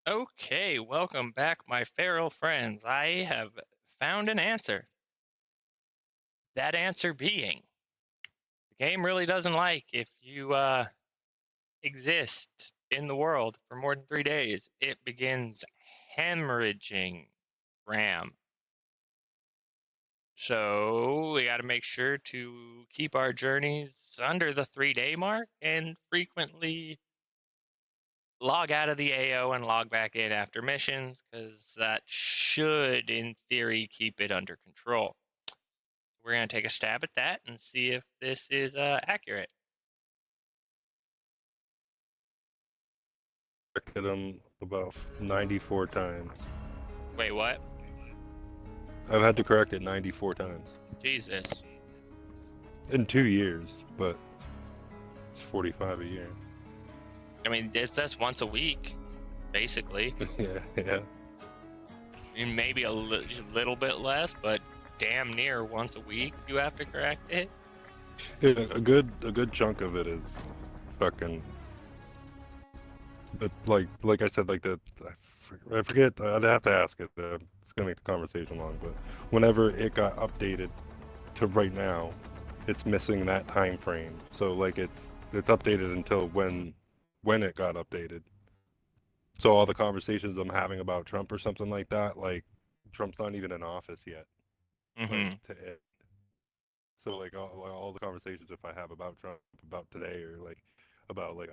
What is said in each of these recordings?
Okay, welcome back, my feral friends. I have found an answer. That answer being, the game really doesn't like if you exist in the world for more than 3 days. It begins hemorrhaging RAM. So we got to make sure to keep our journeys under the 3-day mark and frequently log out of the AO and log back in after missions, because that should, in theory, keep it under control. We're going to take a stab at that and see if this is accurate. Corrected them about 94 times. Wait, what? I've had to correct it 94 times Jesus. in 2 years, but it's 45 a year. I mean, that's once a week, basically. yeah. I mean, maybe a little bit less, but damn near once a week you have to correct it. A good chunk of it is fucking like I said, I forget. I'd have to ask it. It's gonna make the conversation long, but whenever it got updated to right now, it's missing that time frame. So like it's updated until when it got updated. So all the conversations I'm having about Trump or something like that, like Trump's not even in office yet. Mm-hmm. Like to it. So like all the conversations if I have about Trump about today or like about like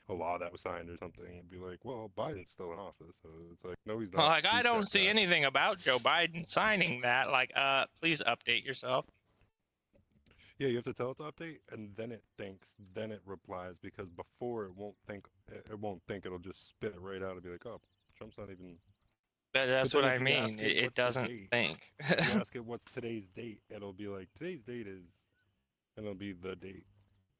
a law that was signed or something, it'd be like, well, Biden's still in office. So it's like, no, he's not. Like, I Please don't check see that. anything about Joe Biden signing that. Like, please update yourself. Yeah, you have to tell it to update, and then it thinks, then it replies because before it won't think, it won't think. It'll just spit it right out and be like, oh, Trump's not even. But That's what then I if you mean. ask it, It what's the doesn't date? think. If you ask it what's today's date, it'll be like today's date is, and it'll be the date.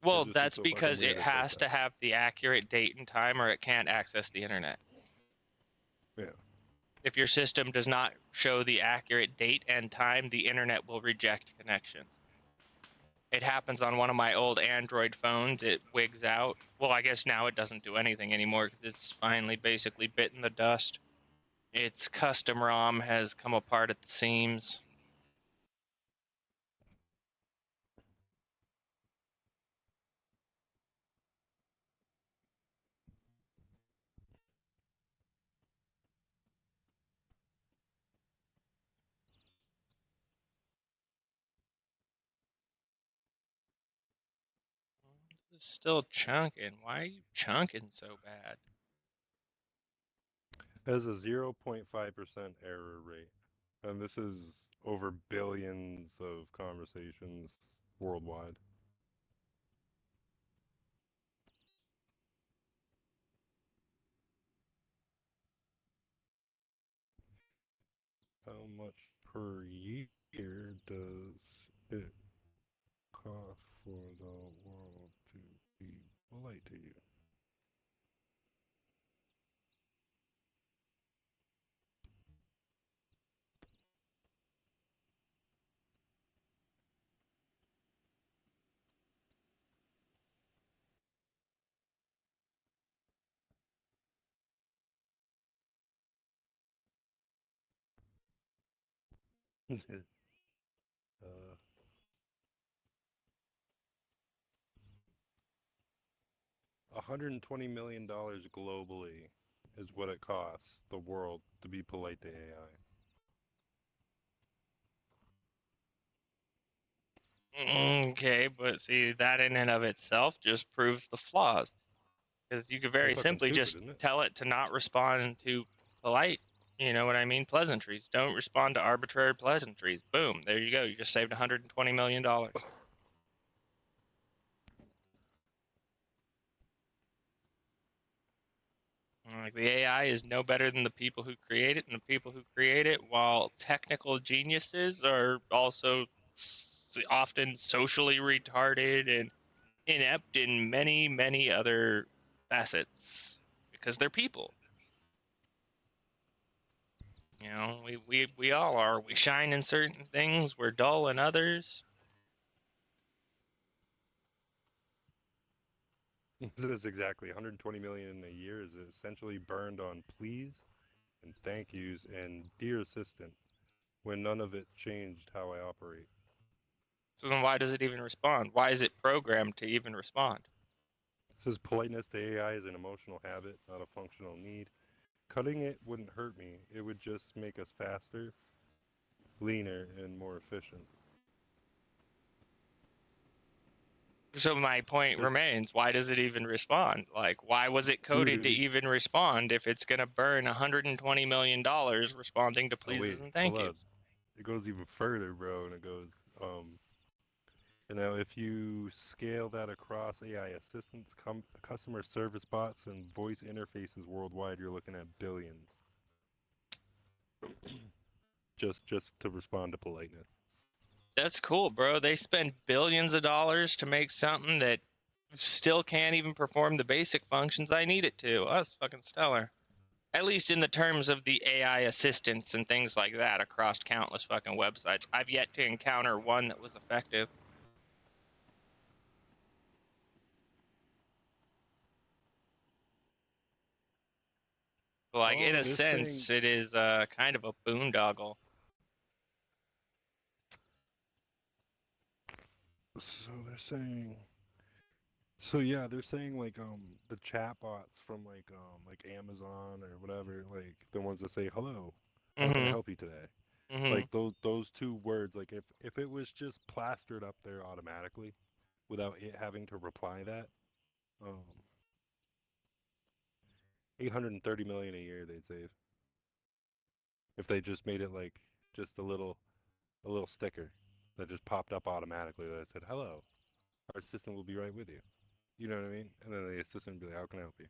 Well, It's that's so fucking because it weird. It's like has that. to have the accurate date and time or it can't access the internet. Yeah. If your system does not show the accurate date and time, the internet will reject connections. It happens on one of my old Android phones. It wigs out. Well, I guess now it doesn't do anything anymore because it's finally basically bitten the dust. Its custom ROM has come apart at the seams. It's still chunking. Why are you chunking so bad? It has a 0.5% error rate, and this is over billions of conversations worldwide. How much per year does it cost for the world to be polite to you? uh, $120 million globally is what it costs the world to be polite to AI. Okay, but see, that in and of itself just proves the flaws. Because you could It's very fucking simply stupid, just isn't it? tell it to not respond to polite, you know what I mean, pleasantries. Don't respond to arbitrary pleasantries. Boom, there you go. You just saved $120 million. Like, the AI is no better than the people who create it, and the people who create it, while technical geniuses, are also often socially retarded and inept in many, many other facets because they're people. You know, we all are. We shine in certain things, we're dull in others. This is exactly 120 million a year is essentially burned on please and thank yous and dear assistant when none of it changed how I operate. So then why does it even respond? Why is it programmed to even respond? It says politeness to AI is an emotional habit, not a functional need. Cutting it wouldn't hurt me. It would just make us faster, leaner, and more efficient. So my point This, remains, why does it even respond? Like, why was it coded to dude, even respond if it's going to burn $120 million responding to oh pleases wait, and hold thank on. yous? It goes even further, bro, and it goes, if you scale that across AI assistants, customer service bots, and voice interfaces worldwide, you're looking at billions. Just to respond to politeness. That's cool, bro. They spend billions of dollars to make something that still can't even perform the basic functions I need it to. That's fucking stellar. At least in the terms of the AI assistants and things like that across countless fucking websites. I've yet to encounter one that was effective. Like, in Oh, a they're saying sense, it is kind of a boondoggle. so they're saying so yeah, they're saying the chatbots from like Amazon or whatever, like the ones that say hello, how can I Mm-hmm. help you today? Mm-hmm. Like those two words, like if it was just plastered up there automatically without it having to reply that, um 830 million a year they'd save if they just made it like just a little sticker that just popped up automatically that said hello, our assistant will be right with you. You know what I mean? And then the assistant would be like, how can I help you?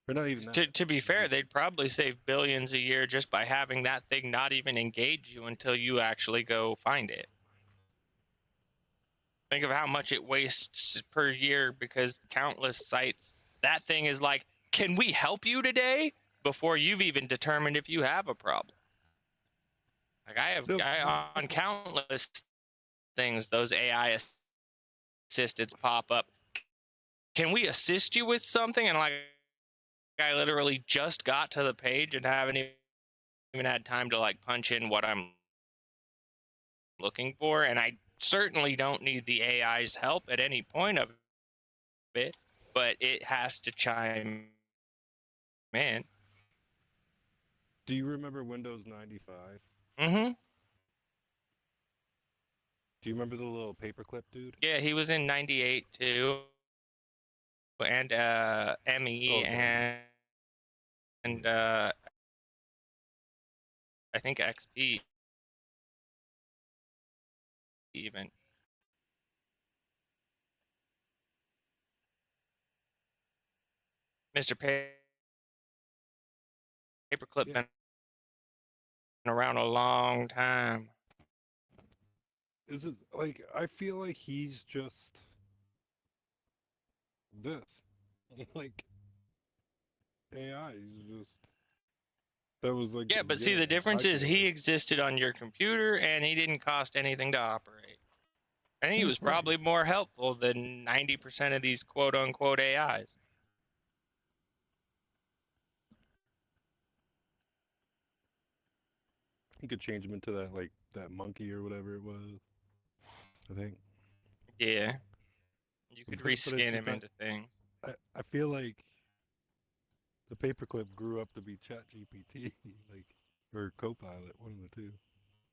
Or not even that. To be fair, Just they'd probably save billions a year just by having that thing not even engage you until you actually go find it. Think of how much it wastes per year because countless sites, that thing is like, can we help you today? Before you've even determined if you have a problem. Like the on countless things, those AI assistants pop up. Can we assist you with something? And like, I literally just got to the page and haven't even had time to like punch in what I'm looking for. And I certainly don't need the AI's help at any point of it, but it has to chime in. Do you remember Windows 95? Mm-hmm. Do you remember the little paperclip dude? Yeah, he was in 98 too, and ME Okay. and I think XP even. Mr. Paperclip Yeah. been around a long time. Is it like I feel like he's just this. Like AI is just that was like Yeah, the but see, the beginning, I difference is feel he like. existed on your computer and he didn't cost anything to operate. And he was Right. probably more helpful than 90% of these quote unquote AIs. You could change him into that monkey or whatever it was, I think. Yeah, you could But it's reskin just him into things. I feel like the paperclip grew up to be Chat GPT, like or Copilot, one of the two.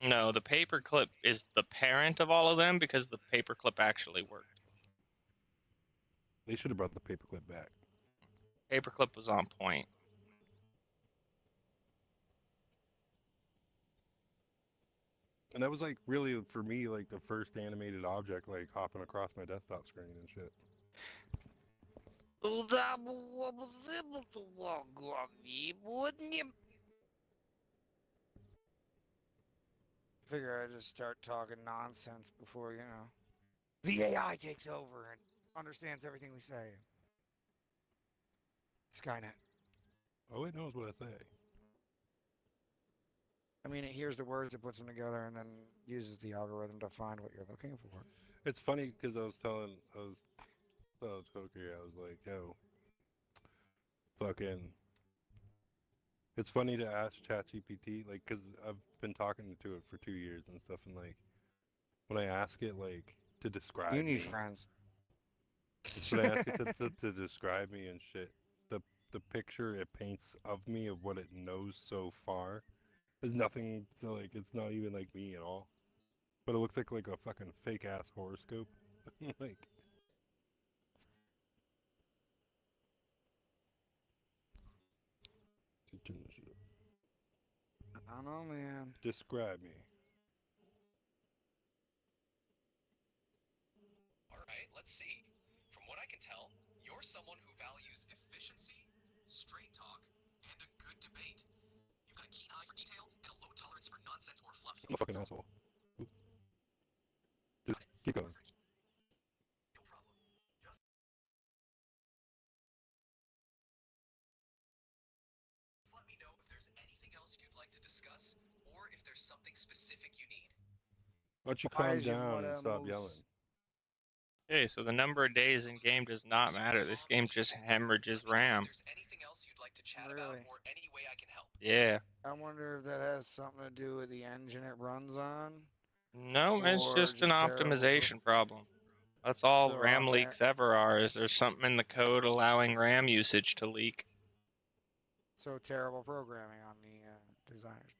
No, the paperclip is the parent of all of them because the paperclip actually worked. They should have brought the paperclip back. Paperclip was on point. And that was like really for me like the first animated object like hopping across my desktop screen and shit. Figure I just start talking nonsense before, the AI takes over and understands everything we say. Skynet. Oh, it knows what I say. I mean, it hears the words, it puts them together, and then uses the algorithm to find what you're looking for. It's funny because I was So Tokyo, I was like, yo, fucking. It's funny to ask ChatGPT, like, cause I've been talking to it for 2 years and stuff, and like, when I ask it like to describe You need me, friends. when I ask it to describe me and shit, the picture it paints of me of what it knows so far is nothing to, like, it's not even like me at all. But it looks like a fucking fake ass horoscope. Like, I don't know, man. describe me. All right, let's see. From what I can tell, you're someone who values efficiency, straight talk, and a good debate. You've got a keen eye for detail and a low tolerance for nonsense or fluff. I'm a fucking asshole. Just keep going. No problem. Just let me know if there's anything else you'd like to discuss, or if there's something specific you need. Why don't you Why calm is your down and stop mother yelling? Okay, so the number of days in game does not matter. This game just hemorrhages Let me know RAM. if there's anything else you'd like to chat about, Really? or any way I can help. Yeah. I wonder if that has something to do with the engine it runs on, No, it's or just an just terrible. optimization problem. That's all So RAM on that, leaks ever are, is there's something in the code allowing RAM usage to leak. so terrible programming on the designers.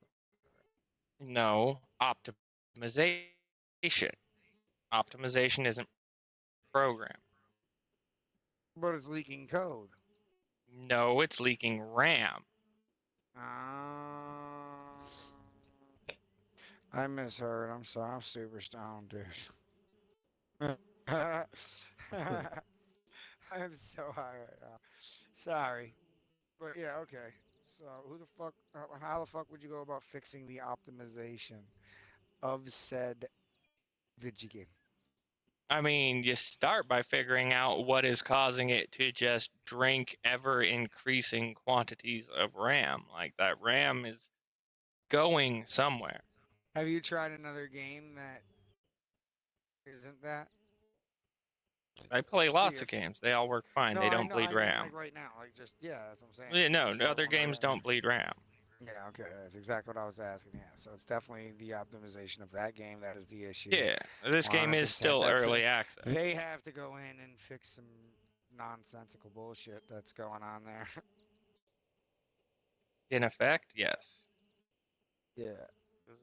No, optimization. Optimization isn't program. But it's leaking code. No, it's leaking RAM. I misheard. I'm sorry. I'm super stoned, dude. I'm so high right now. Sorry. But yeah, okay. So who the fuck, how the fuck would you go about fixing the optimization of said video game? I mean, you start by figuring out what is causing it to just drink ever increasing quantities of RAM. Like that RAM is going somewhere. Have you tried another game that isn't that? I play See lots if of games. They all work fine. no, They I don't know. bleed I mean, RAM. like right now, like just yeah, that's what I'm saying. Yeah, no, So other games don't bleed RAM. Yeah, okay, that's exactly what I was asking. Yeah, so it's definitely the optimization of that game that is the issue. Yeah, this game is 100%. still That's early it. access. They have to go in and fix some nonsensical bullshit that's going on there. In effect, yes. Yeah.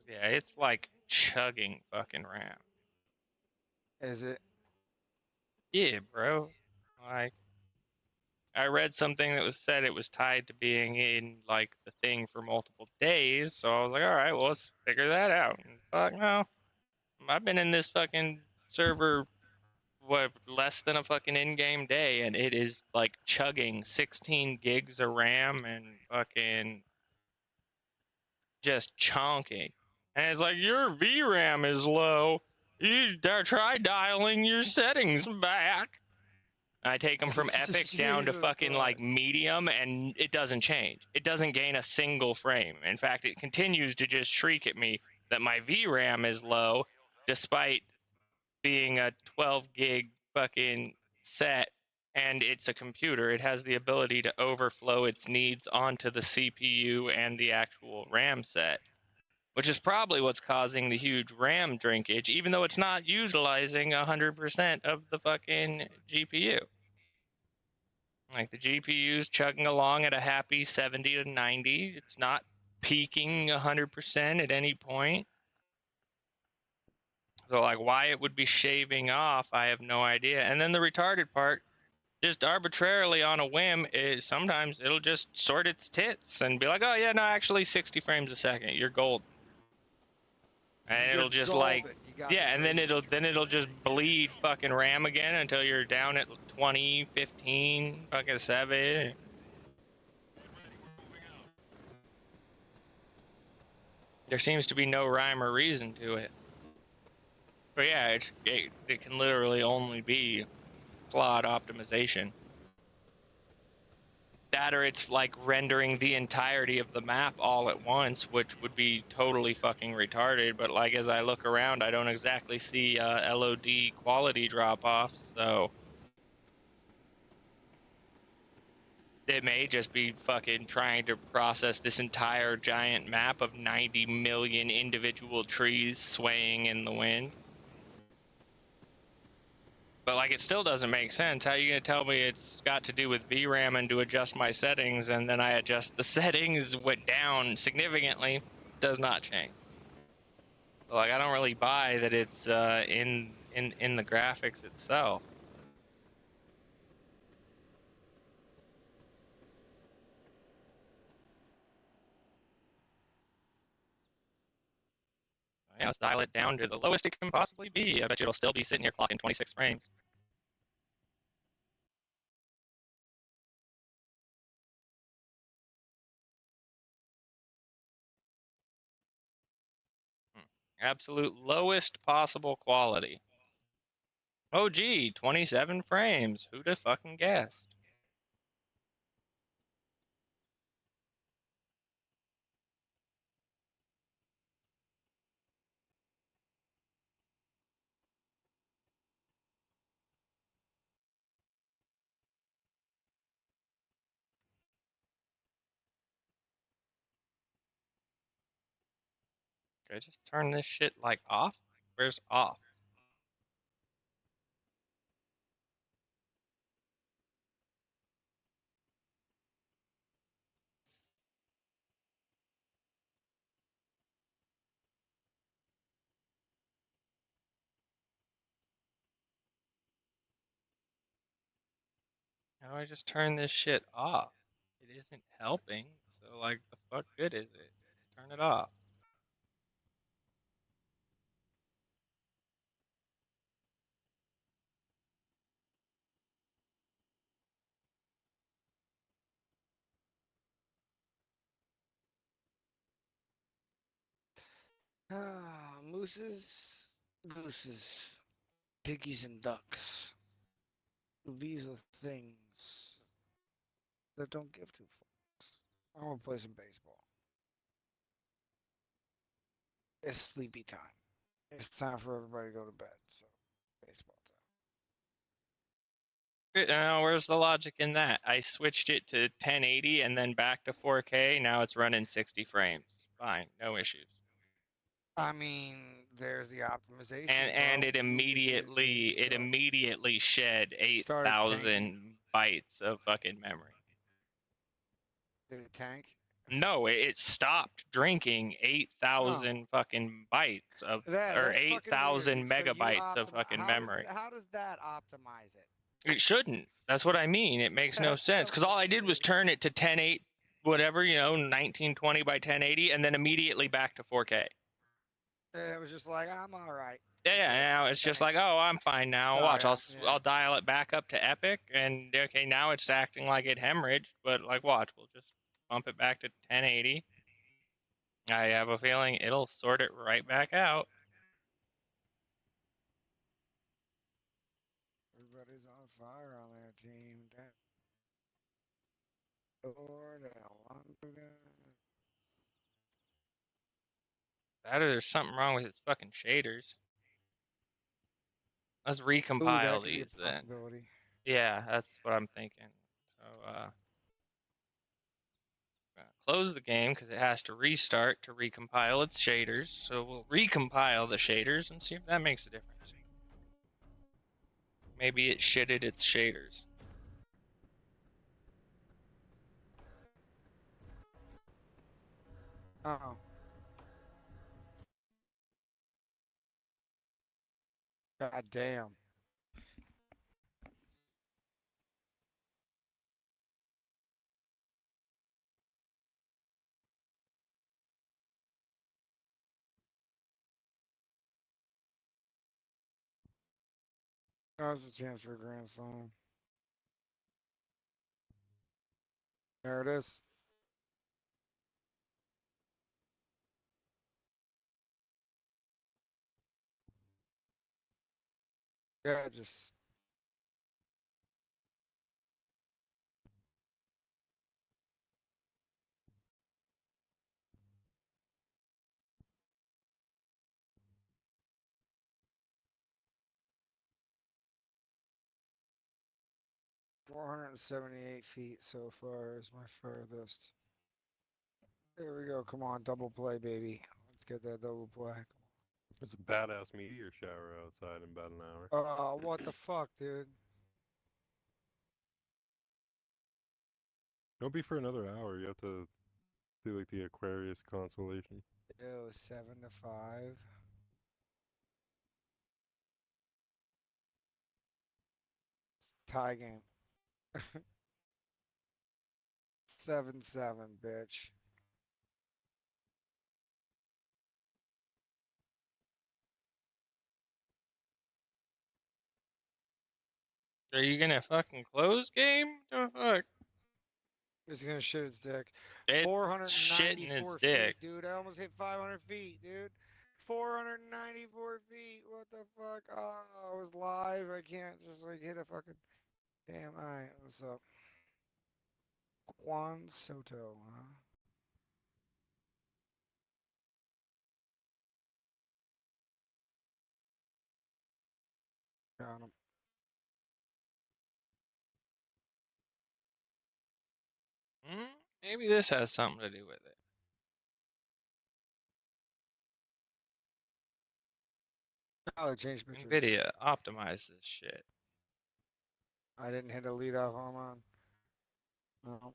Yeah, it's like chugging fucking RAM. Is it? Yeah, bro. Like, I read something that was said it was tied to being in like the thing for multiple days, so I was like, all right, well, let's figure that out. And fuck no, I've been in this fucking server what less than a fucking in-game day, and it is like chugging 16 gigs of RAM and fucking just chonking. And it's like your VRAM is low. You try dialing your settings back. I take them from epic down to Jesus fucking like Christ. medium, and it doesn't change. It doesn't gain a single frame. In fact, it continues to just shriek at me that my VRAM is low, despite being a 12 gig fucking set, and it's a computer. It has the ability to overflow its needs onto the CPU and the actual RAM set, which is probably what's causing the huge RAM drinkage, even though it's not utilizing 100% of the fucking GPU. Like the GPU's chugging along at a happy 70 to 90. It's not peaking 100% at any point. So like why it would be shaving off, I have no idea. And then the retarded part, just arbitrarily on a whim, is sometimes it'll just sort its tits and be like, oh yeah, no, actually 60 frames a second, you're golden. And it'll just like, yeah, and then it'll just bleed fucking RAM again until you're down at 20, 15, fucking 7. There seems to be no rhyme or reason to it. But yeah, it can literally only be flawed optimization. That or it's like rendering the entirety of the map all at once, which would be totally fucking retarded. But like as I look around, I don't exactly see LOD quality drop-offs, so It may just be fucking trying to process this entire giant map of 90 million individual trees swaying in the wind. But like, it still doesn't make sense. How are you gonna tell me it's got to do with VRAM and to adjust my settings, and then I adjust the settings went down significantly? Does not change. Like, I don't really buy that it's in the graphics itself. Yeah, let's dial it down to the lowest it can possibly be. I bet you it'll still be sitting here clocking 26 frames. Absolute lowest possible quality. Oh gee, 27 frames. Who'da fucking guessed? Could I just turn this shit like off? Where's off? How do I just turn this shit off? It isn't helping, so like, the fuck good is it? Turn it off. Ah, mooses, gooses, piggies, and ducks. These are things that don't give two fucks. I'm gonna play some baseball. It's sleepy time. It's time for everybody to go to bed. So, baseball time. Now, where's the logic in that? I switched it to 1080 and then back to 4K. Now it's running 60 frames. Fine, no issues. I mean, there's the optimization. And bro. it immediately shed Started 8,000 bytes of fucking memory. Did it tank? No, it stopped drinking 8,000 fucking bytes of, or That's fucking 8,000 weird. So you megabytes of fucking memory. How does that optimize it? It shouldn't. That's what I mean. It makes no That's sense. so Because all I did was weird. turn it to 1080, whatever, 1920 by 1080, and then immediately back to 4K. It was just like, I'm all right. Yeah, now it's just like, Thanks. oh, I'm fine now. Sorry, Watch, yeah. I'll dial it back up to epic, and okay, now it's acting like it hemorrhaged, but like, watch, we'll just bump it back to 1080. I have a feeling it'll sort it right back out. Everybody's on fire on that team. Lord, That or there's something wrong with its fucking shaders. Let's Ooh, recompile that could be these a then. possibility. Yeah, that's what I'm thinking. So, close the game because it has to restart to recompile its shaders. So we'll recompile the shaders and see if that makes a difference. Maybe it shitted its shaders. Oh. God damn. Now's the chance for a grand slam. There it is. Yeah, just 478 feet so far is my furthest. There we go. Come on, double play, baby. Let's get that double play. There's a badass meteor shower outside in about an hour. Oh, what the fuck, dude? It'll be for another hour. You have to do like the Aquarius constellation. Ew, 7-5. Tie game. 7-7, bitch. Are you gonna fucking close game? The fuck? It's gonna shit its dick. It's 494 shitting its feet, dick. dude. I almost hit 500 feet, dude. 494 feet. What the fuck? Oh, I was live. I can't just like hit a fucking. Damn. All right. What's up? Juan Soto, huh? Got him. Maybe this has something to do with it. Oh, they changed pictures. NVIDIA, optimize this shit. I didn't hit a leadoff home run. No.